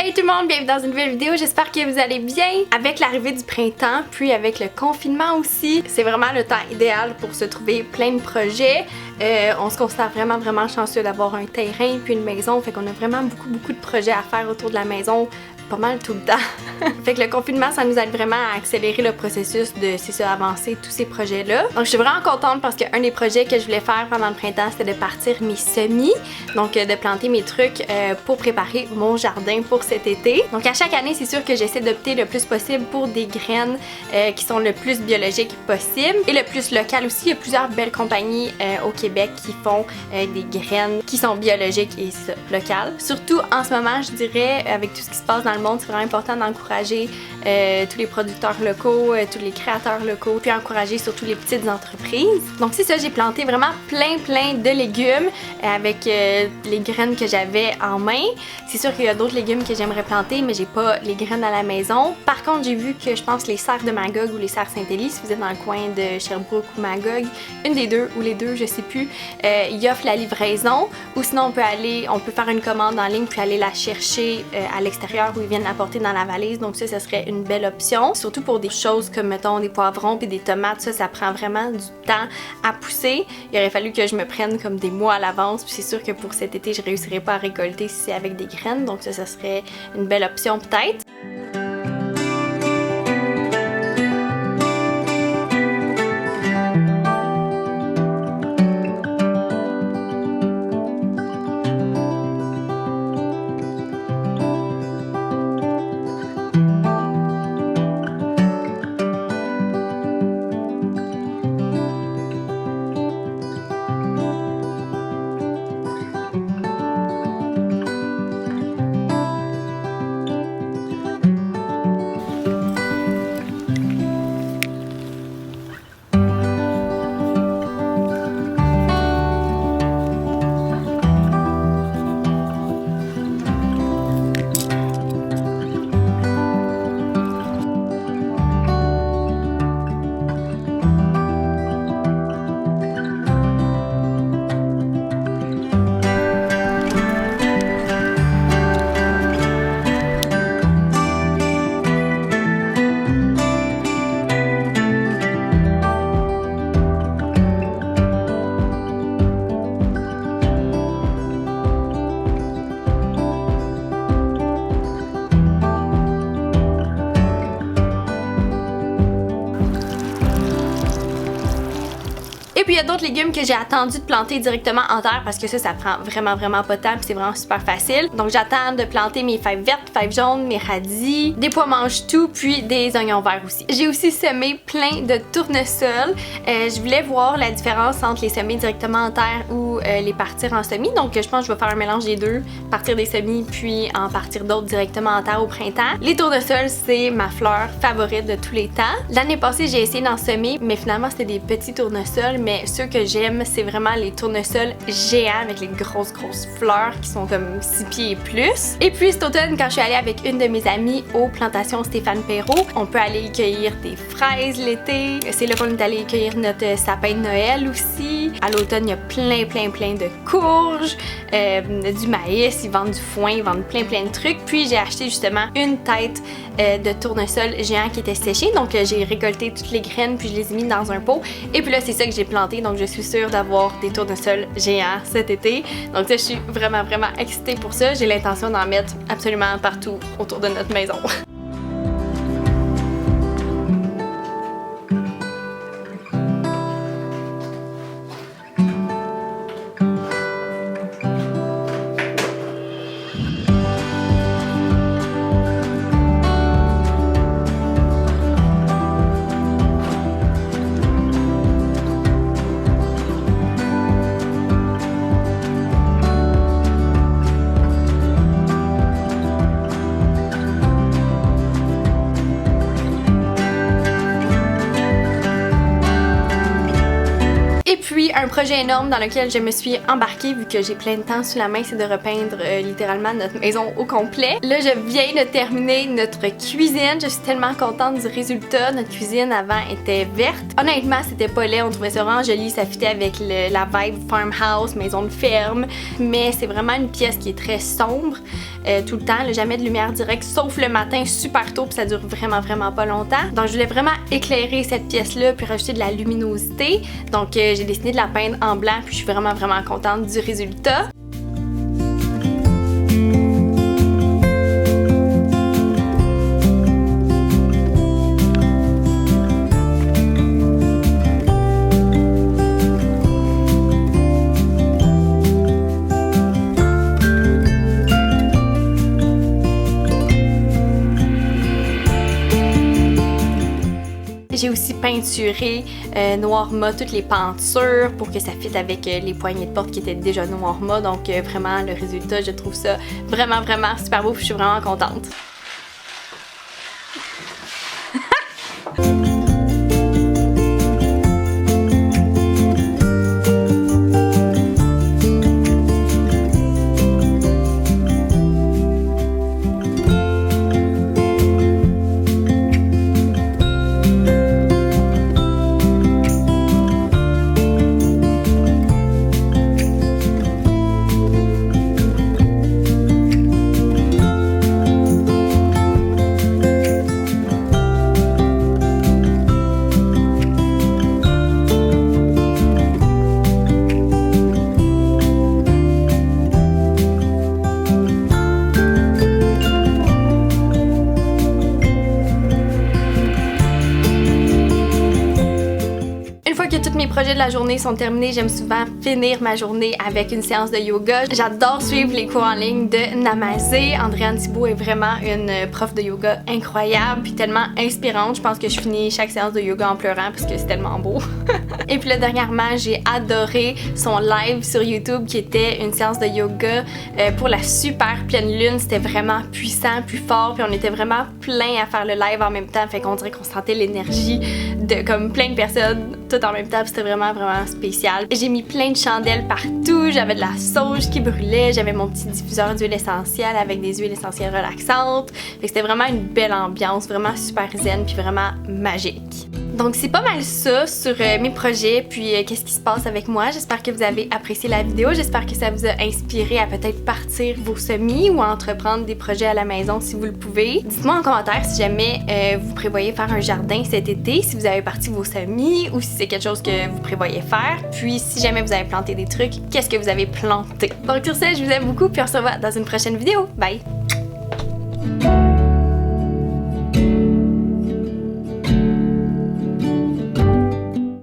Salut tout le monde, bienvenue dans une nouvelle vidéo, j'espère que vous allez bien. Avec l'arrivée du printemps, puis avec le confinement aussi, c'est vraiment le temps idéal pour se trouver plein de projets. On se considère vraiment chanceux d'avoir un terrain puis une maison, fait qu'on a vraiment beaucoup de projets à faire autour de la maison, pas mal tout le temps. Fait que le confinement, ça nous aide vraiment à accélérer le processus de, c'est ça, avancer tous ces projets-là. Donc je suis vraiment contente parce qu'un des projets que je voulais faire pendant le printemps, c'était de partir mes semis, donc de planter mes trucs pour préparer mon jardin pour cet été. Donc à chaque année, c'est sûr que j'essaie d'opter le plus possible pour des graines qui sont le plus biologiques possible et le plus local aussi. Il y a plusieurs belles compagnies au Québec qui font des graines qui sont biologiques et ça, locales. Surtout en ce moment, je dirais, avec tout ce qui se passe dans le monde, c'est vraiment important d'encourager tous les producteurs locaux, tous les créateurs locaux, puis encourager surtout les petites entreprises. Donc c'est ça, j'ai planté vraiment plein de légumes avec les graines que j'avais en main. C'est sûr qu'il y a d'autres légumes que j'aimerais planter, mais j'ai pas les graines à la maison. Par contre, j'ai vu que je pense les serres de Magog ou les serres Saint-Élie, si vous êtes dans le coin de Sherbrooke ou Magog, une des deux ou les deux, je sais plus, ils offrent la livraison, ou sinon on peut faire une commande en ligne puis aller la chercher à l'extérieur où ils viennent l'apporter dans la valise. Donc ça serait une belle option, surtout pour des choses comme mettons des poivrons puis des tomates. Ça prend vraiment du temps à pousser. Il aurait fallu que je me prenne comme des mois à l'avance, puis c'est sûr que pour cet été je réussirais pas à récolter si c'est avec des graines, donc ça serait une belle option peut-être. Et puis il y a d'autres légumes que j'ai attendu de planter directement en terre parce que ça prend vraiment pas de temps, puis c'est vraiment super facile. Donc j'attends de planter mes fèves vertes, fèves jaunes, mes radis, des pois mange-tout, puis des oignons verts aussi. J'ai aussi semé plein de tournesols. Je voulais voir la différence entre les semer directement en terre ou les partir en semis. Donc je pense que je vais faire un mélange des deux, partir des semis puis en partir d'autres directement en terre au printemps. Les tournesols, c'est ma fleur favorite de tous les temps. L'année passée, j'ai essayé d'en semer, mais finalement c'était des petits tournesols, mais ceux que j'aime, c'est vraiment les tournesols géants avec les grosses fleurs qui sont comme 6 pieds et plus. Et puis cet automne, quand je suis allée avec une de mes amies aux plantations Stéphane Perrault, on peut aller y cueillir des fraises l'été. C'est là qu'on est allé cueillir notre sapin de Noël aussi. À l'automne, il y a plein de courges, du maïs, ils vendent du foin, ils vendent plein de trucs. Puis j'ai acheté justement une tête de tournesol géant qui était séchée. Donc j'ai récolté toutes les graines puis je les ai mis dans un pot. Et puis là, c'est ça que j'ai planté. Donc je suis sûre d'avoir des tournesols géants cet été. Donc ça, je suis vraiment excitée pour ça. J'ai l'intention d'en mettre absolument partout autour de notre maison. projet énorme dans lequel je me suis embarquée vu que j'ai plein de temps sous la main, c'est de repeindre littéralement notre maison au complet. Là, je viens de terminer notre cuisine. Je suis tellement contente du résultat. Notre cuisine avant était verte. Honnêtement, c'était pas laid. On trouvait ça vraiment joli. Ça fitait avec la vibe farmhouse, maison de ferme. Mais c'est vraiment une pièce qui est très sombre tout le temps. Là, jamais de lumière directe, sauf le matin, super tôt, puis ça dure vraiment pas longtemps. Donc, je voulais vraiment éclairer cette pièce-là puis rajouter de la luminosité. Donc, j'ai décidé de la peindre en blanc, puis je suis vraiment contente du résultat. J'ai aussi peinturé noir mat toutes les pentures pour que ça fitte avec les poignées de porte qui étaient déjà noir mat. Donc vraiment le résultat, je trouve ça vraiment super beau, puis je suis vraiment contente. Tous mes projets de la journée sont terminés, j'aime souvent finir ma journée avec une séance de yoga. J'adore suivre les cours en ligne de Namazé. Andréane Thibault est vraiment une prof de yoga incroyable puis tellement inspirante. Je pense que je finis chaque séance de yoga en pleurant parce que c'est tellement beau. Et puis là, dernièrement, j'ai adoré son live sur YouTube qui était une séance de yoga pour la super pleine lune. C'était vraiment puissant, plus fort, puis on était vraiment plein à faire le live en même temps. Fait qu'on dirait qu'on sentait l'énergie de comme plein de personnes tout en même temps. C'était vraiment spécial. J'ai mis plein de chandelles partout, j'avais de la sauge qui brûlait, j'avais mon petit diffuseur d'huile essentielle avec des huiles essentielles relaxantes. Fait que c'était vraiment une belle ambiance, vraiment super zen puis vraiment magique. Donc c'est pas mal ça sur mes projets puis qu'est-ce qui se passe avec moi. J'espère que vous avez apprécié la vidéo, j'espère que ça vous a inspiré à peut-être partir vos semis ou à entreprendre des projets à la maison si vous le pouvez. Dites-moi en commentaire si jamais vous prévoyez faire un jardin cet été, si vous avez parti vos semis ou si c'est quelque chose que vous prévoyez faire. Puis si jamais vous avez planté des trucs, qu'est-ce que vous avez planté. Donc sur ce, je vous aime beaucoup puis on se revoit dans une prochaine vidéo. Bye!